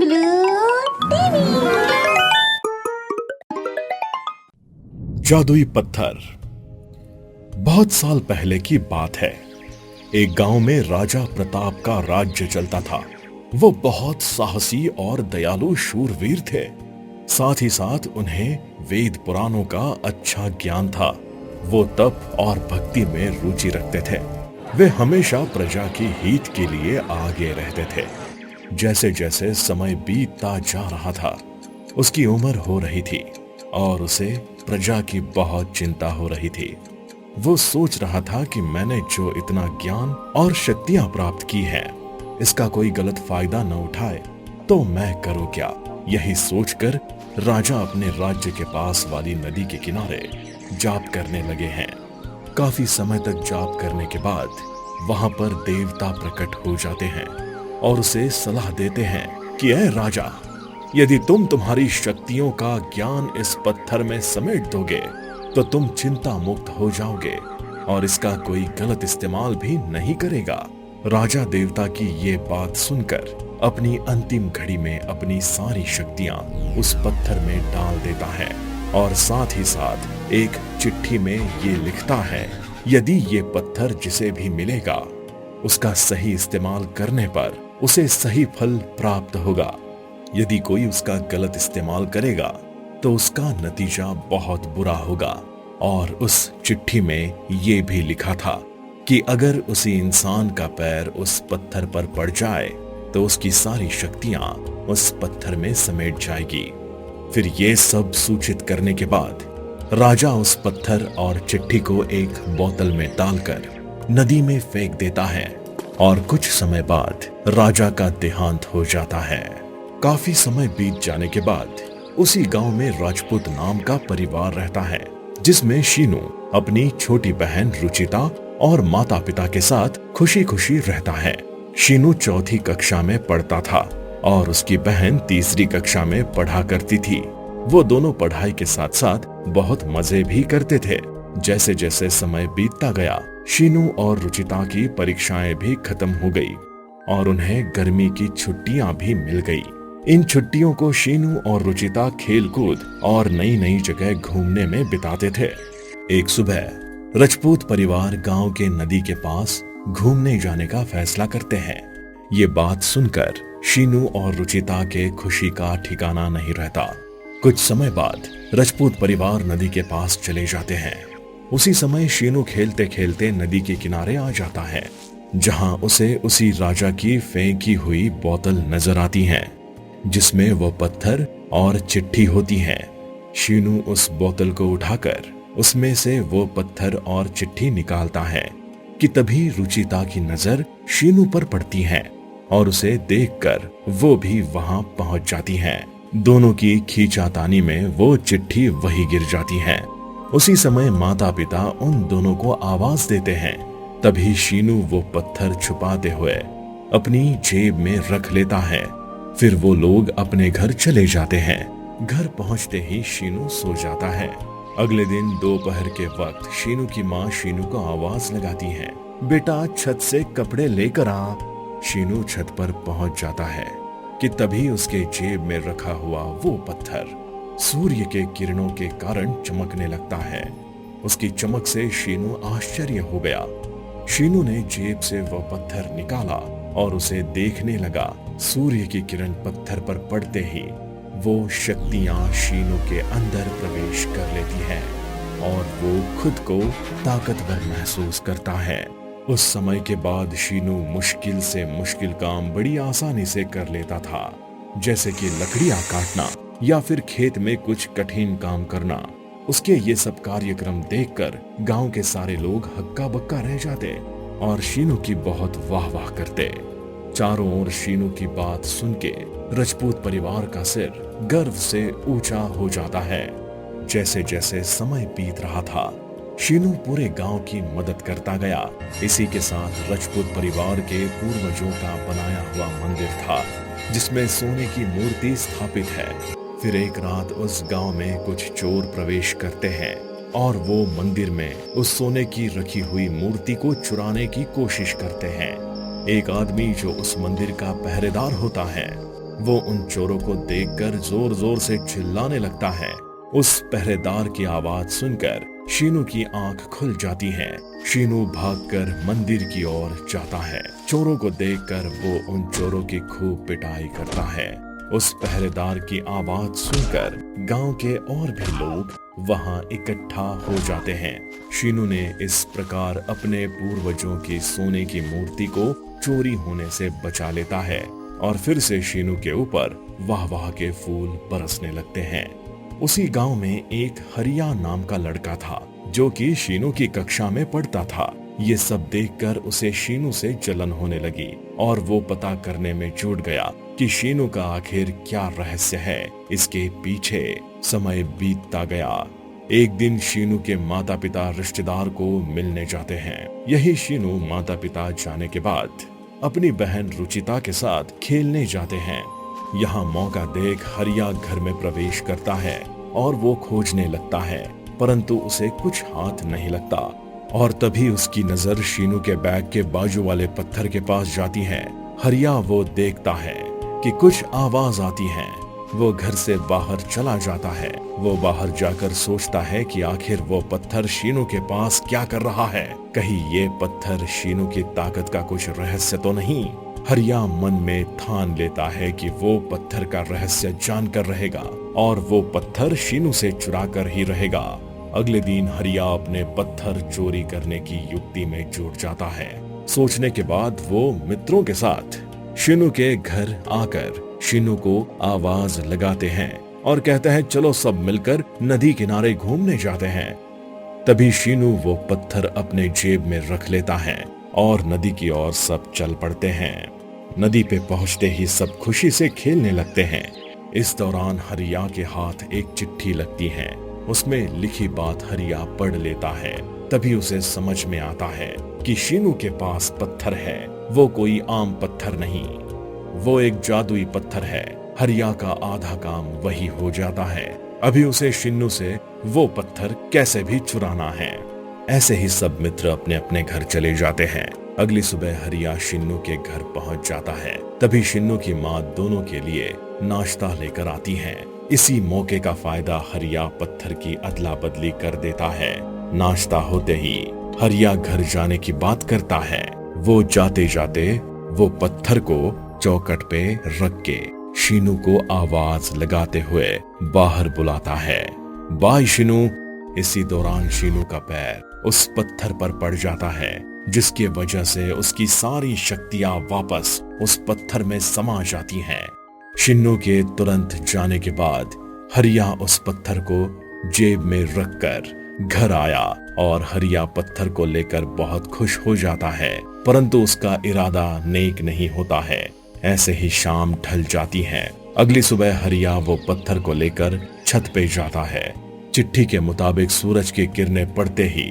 TV. जादुई पत्थर। बहुत साल पहले की बात है। एक गांव में राजा प्रताप का राज्य चलता था। वो बहुत साहसी और दयालु शूरवीर थे। साथ ही साथ उन्हें वेद पुराणों का अच्छा ज्ञान था। वो तप और भक्ति में रुचि रखते थे। वे हमेशा प्रजा की हित के लिए आगे रहते थे। जैसे जैसे समय बीतता जा रहा था, उसकी उम्र हो रही थी और उसे प्रजा की बहुत चिंता हो रही थी। वो सोच रहा था कि मैंने जो इतना ज्ञान और शक्तियां प्राप्त की हैं, इसका कोई गलत फायदा न उठाए तो मैं करूं क्या। यही सोचकर राजा अपने राज्य के पास वाली नदी के किनारे जाप करने लगे हैं। काफी समय तक जाप करने के बाद वहां पर देवता प्रकट हो जाते हैं और उसे सलाह देते हैं कि ऐ राजा, यदि तुम तुम्हारी शक्तियों का ज्ञान इस पत्थर में समेट दोगे तो तुम चिंता मुक्त हो जाओगे और इसका कोई गलत इस्तेमाल भी नहीं करेगा। राजा देवता की ये बात सुनकर अपनी अंतिम घड़ी में अपनी सारी शक्तियां उस पत्थर में डाल देता है और साथ ही साथ एक चिट्ठी में ये लिखता है, यदि ये पत्थर जिसे भी मिलेगा उसका सही इस्तेमाल करने पर उसे सही फल प्राप्त होगा। यदि कोई उसका गलत इस्तेमाल करेगा तो उसका नतीजा बहुत बुरा होगा। और उस चिट्ठी में ये भी लिखा था कि अगर उसी इंसान का पैर उस पत्थर पर पड़ जाए तो उसकी सारी शक्तियां उस पत्थर में समेट जाएगी। फिर ये सब सूचित करने के बाद राजा उस पत्थर और चिट्ठी को एक बोतल में डालकर नदी में फेंक देता है और कुछ समय बाद राजा का देहांत हो जाता है। काफी समय बीत जाने के बाद उसी गांव में राजपूत नाम का परिवार रहता है, जिसमें शीनू अपनी छोटी बहन रुचिता और माता पिता के साथ खुशी खुशी रहता है। शीनू चौथी कक्षा में पढ़ता था और उसकी बहन तीसरी कक्षा में पढ़ा करती थी। वो दोनों पढ़ाई के साथ साथ बहुत मजे भी करते थे। जैसे जैसे समय बीतता गया, शीनू और रुचिता की परीक्षाएं भी खत्म हो गई और उन्हें गर्मी की छुट्टियां भी मिल गई। इन छुट्टियों को शीनू और रुचिता खेलकूद और नई नई जगह घूमने में बिताते थे। एक सुबह राजपूत परिवार गांव के नदी के पास घूमने जाने का फैसला करते हैं। ये बात सुनकर शीनू और रुचिता के खुशी का ठिकाना नहीं रहता। कुछ समय बाद राजपूत परिवार नदी के पास चले जाते हैं। उसी समय शीनू खेलते खेलते नदी के किनारे आ जाता है, जहां उसे उसी राजा की फेंकी हुई बोतल नजर आती है, जिसमें वो पत्थर और चिट्ठी होती है। शीनू उस बोतल को उठाकर उसमें से वो पत्थर और चिट्ठी निकालता है कि तभी रुचिता की नजर शीनू पर पड़ती है और उसे देखकर वो भी वहां पहुंच जाती है। दोनों की खींचातानी में वो चिट्ठी वही गिर जाती है। उसी समय माता पिता उन दोनों को आवाज देते हैं। तभी शीनू वो पत्थर छुपाते हुए अपनी जेब में रख लेता है। फिर वो लोग अपने घर चले जाते हैं। घर पहुंचते ही शीनू सो जाता है। अगले दिन दोपहर के वक्त शीनू की माँ शीनू को आवाज लगाती है, बेटा छत से कपड़े लेकर आ। शीनू छत पर पहुंच जाता है कि तभी उसके जेब में रखा हुआ वो पत्थर सूर्य के किरणों के कारण चमकने लगता है। उसकी चमक से शीनू आश्चर्य हो गया। शीनू ने जेब से वह पत्थर निकाला और उसे देखने लगा। सूर्य की किरण पत्थर पर पड़ते ही वो शक्तियां शीनू के अंदर प्रवेश कर लेती हैं और वो खुद को ताकतवर महसूस करता है। उस समय के बाद शीनू मुश्किल से मुश्किल काम बड़ी आसानी से कर लेता था, जैसे कि लकड़ियां काटना या फिर खेत में कुछ कठिन काम करना। उसके ये सब कार्यक्रम देखकर गांव के सारे लोग हक्का बक्का रह जाते और शीनू की बहुत वाह वाह करते। चारों ओर शीनू की बात सुन के राजपूत परिवार का सिर गर्व से ऊंचा हो जाता है। जैसे जैसे समय बीत रहा था, शीनू पूरे गांव की मदद करता गया। इसी के साथ राजपूत परिवार के पूर्वजों का बनाया हुआ मंदिर था, जिसमें सोने की मूर्ति स्थापित है। फिर एक रात उस गांव में कुछ चोर प्रवेश करते हैं और वो मंदिर में उस सोने की रखी हुई मूर्ति को चुराने की कोशिश करते हैं। एक आदमी जो उस मंदिर का पहरेदार होता है, वो उन चोरों को देखकर जोर जोर से चिल्लाने लगता है। उस पहरेदार की आवाज सुनकर शीनू की आंख खुल जाती है। शीनू भागकर मंदिर की ओर जाता है। चोरों को देखकर वो उन चोरों की खूब पिटाई करता है। उस पहरेदार की आवाज सुनकर गांव के और भी लोग वहां इकट्ठा हो जाते हैं। शीनू ने इस प्रकार अपने पूर्वजों की सोने की मूर्ति को चोरी होने से बचा लेता है और फिर से शीनू के ऊपर वाह वाह के फूल बरसने लगते हैं। उसी गांव में एक हरिया नाम का लड़का था जो कि शीनू की कक्षा में पढ़ता था। ये सब देखकर उसे शीनू से जलन होने लगी और वो पता करने में जुट गया कि शीनू का आखिर क्या रहस्य है। इसके पीछे समय बीतता गया। एक दिन शीनू के माता पिता रिश्तेदार को मिलने जाते हैं। यही शीनू माता पिता जाने के बाद अपनी बहन रुचिता के साथ खेलने जाते हैं। यहाँ मौका देख हरिया घर में प्रवेश करता है और वो खोजने लगता है, परंतु उसे कुछ हाथ नहीं लगता। और तभी उसकी नजर शीनू के बैग के बाजू वाले पत्थर के पास जाती है। हरिया वो देखता है कि कुछ आवाज आती है। वो घर से बाहर चला जाता है। वो बाहर जाकर सोचता है कि आखिर वो पत्थर शीनू के पास क्या कर रहा है। कहीं ये पत्थर शीनू की ताकत का कुछ रहस्य तो नहीं। हरिया मन में ठान लेता है कि वो पत्थर का रहस्य जानकर रहेगा और वो पत्थर शीनू से चुरा कर ही रहेगा। अगले दिन हरिया अपने पत्थर चोरी करने की युक्ति में जुट जाता है। सोचने के बाद वो मित्रों के साथ शीनू के घर आकर शीनू को आवाज लगाते हैं और कहते हैं चलो सब मिलकर नदी किनारे घूमने जाते हैं। तभी शीनू वो पत्थर अपने जेब में रख लेता है और नदी की ओर सब चल पड़ते हैं। नदी पे पहुंचते ही सब खुशी से खेलने लगते हैं। इस दौरान हरिया के हाथ एक चिट्ठी लगती है। उसमें लिखी बात हरिया पढ़ लेता है। तभी उसे समझ में आता है कि शीनू के पास पत्थर है। वो कोई आम पत्थर नहीं, वो एक जादुई पत्थर है। हरिया का आधा काम वही हो जाता है। अभी उसे शीनू से वो पत्थर कैसे भी चुराना है। ऐसे ही सब मित्र अपने अपने घर चले जाते हैं। अगली सुबह हरिया शीनू के घर पहुंच जाता है। तभी शीनू की माँ दोनों के लिए नाश्ता लेकर आती है। इसी मौके का फायदा हरिया पत्थर की अदला बदली कर देता है। नाश्ता होते ही हरिया घर जाने की बात करता है। वो जाते जाते वो पत्थर को चौखट पे रख के शीनू को आवाज लगाते हुए बाहर बुलाता है, बाय शीनू। इसी दौरान शीनू का पैर उस पत्थर पर पड़ जाता है, जिसकी वजह से उसकी सारी शक्तियां वापस उस पत्थर में समा जाती हैं। शीनू के तुरंत जाने के बाद हरिया उस पत्थर को जेब में रखकर घर आया और हरिया पत्थर को लेकर बहुत खुश हो जाता है, परंतु उसका इरादा नेक नहीं होता है। ऐसे ही शाम ढल जाती है। अगली सुबह हरिया वो पत्थर को लेकर छत पे जाता है। चिट्ठी के मुताबिक सूरज की किरणें पड़ते ही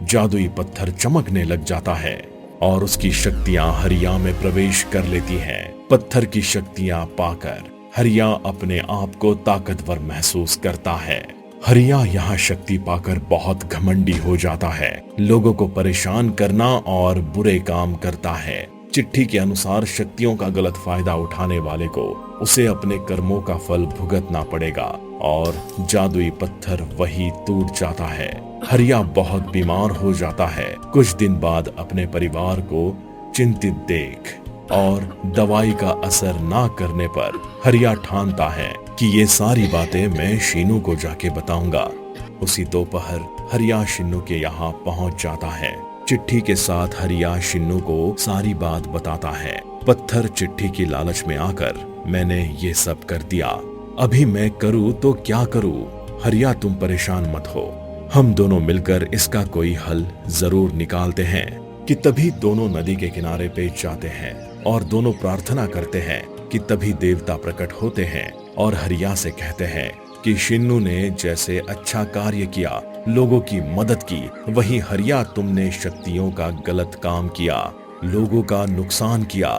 जादुई पत्थर चमकने लग जाता है और उसकी शक्तियां हरिया में प्रवेश कर लेती हैं। पत्थर की शक्तियां पाकर हरिया अपने आप को ताकतवर महसूस करता है। हरिया यहाँ शक्ति पाकर बहुत घमंडी हो जाता है, लोगों को परेशान करना और बुरे काम करता है। चिट्ठी के अनुसार शक्तियों का गलत फायदा उठाने वाले को उसे अपने कर्मों का फल भुगतना पड़ेगा और जादुई पत्थर वही टूट जाता है। हरिया बहुत बीमार हो जाता है। कुछ दिन बाद अपने परिवार को चिंतित देख और दवाई का असर ना करने पर हरिया ठानता है कि ये सारी बातें मैं शीनू को जाके बताऊंगा। उसी दोपहर हरिया शीनू के यहाँ पहुंच जाता है। चिट्ठी के साथ हरिया शीनू को सारी बात बताता है। पत्थर चिट्ठी की लालच में आकर मैंने ये सब कर दिया, अभी मैं करूँ तो क्या करूँ। हरिया तुम परेशान मत हो, हम दोनों मिलकर इसका कोई हल जरूर निकालते हैं। कि तभी दोनों नदी के किनारे पे जाते हैं और दोनों प्रार्थना करते हैं कि तभी देवता प्रकट होते हैं और हरिया से कहते हैं कि शीनू ने जैसे अच्छा कार्य किया, लोगों की मदद की, वही हरिया तुमने शक्तियों का गलत काम किया, लोगों का नुकसान किया,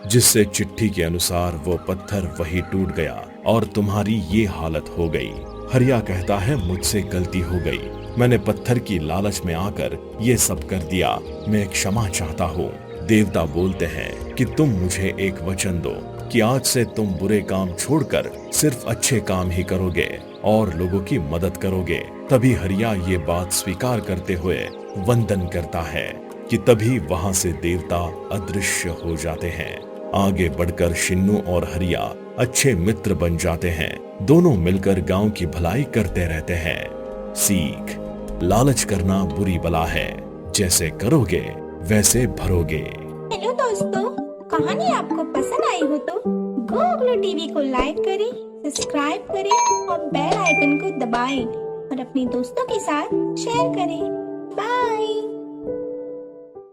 जिससे चिट्ठी के अनुसार वो पत्थर वही टूट गया और तुम्हारी ये हालत हो गई। हरिया कहता है मुझसे गलती हो गई, मैंने पत्थर की लालच में आकर ये सब कर दिया, मैं क्षमा चाहता हूँ। देवता बोलते हैं कि तुम मुझे एक वचन दो कि आज से तुम बुरे काम छोड़कर सिर्फ अच्छे काम ही करोगे और लोगों की मदद करोगे। तभी हरिया ये बात स्वीकार करते हुए वंदन करता है कि तभी वहां से देवता अदृश्य हो जाते हैं। आगे बढ़कर शिन्नू और हरिया अच्छे मित्र बन जाते हैं। दोनों मिलकर गांव की भलाई करते रहते हैं। सीख: लालच करना बुरी बला है, जैसे करोगे वैसे भरोगे। हेलो दोस्तों, कहानी आपको पसंद आई हो तो गोगलो टीवी को लाइक करें, सब्सक्राइब करें और बेल आइकन को दबाएं और अपने दोस्तों के साथ शेयर करें।